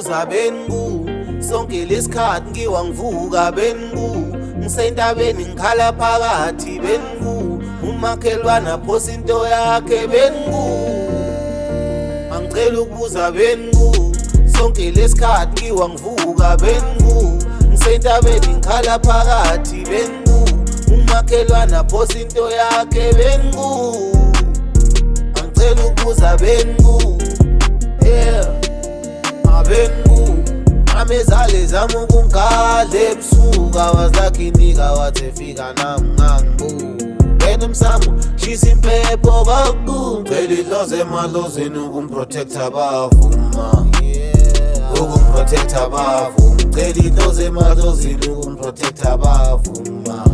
ukubuza bengu sonke lesikhathi ngiwangivuka bengu ngisentabeni ngikhala phakathi bengu umakhelwana phosa into yakhe bengu angicela ukubuza bengu sonke lesikhathi ngiwangivuka bengu ngisentabeni ngikhala phakathi bengu umakhelwana phosa into yakhe bengu angicela ukubuza bengu yeah abengu amezale zama ukungadla ebusuku awazakhinika wathi fika nami ngangibu enomsamo shisa impepho kakhulu cela idlozi emadlozini ukumprotecta bavuma ukumprotecta bavuma cela idlozi emadlozini ukumprotecta bavuma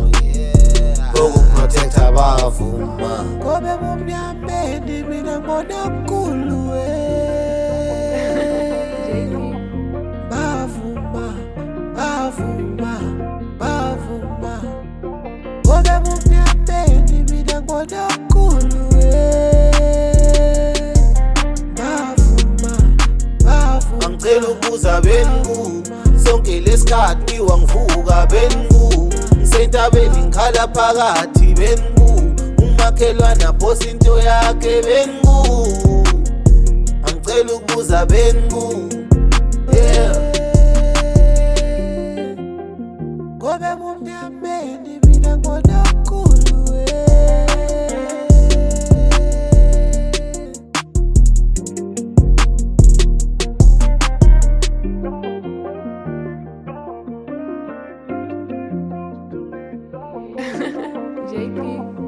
ukumprotecta bavuma kobe bumnyameni mina ngibona kukhulu angicela ukubuza bengu sonke lesikhathi ngiwangivuka bengu ngisentabeni ngikhala phakathi bengu umakhelwana phosa into yakhe bengu angicela ukubuza bengu yeah ngobe bumnyameni mina ngibona kukhulu JP.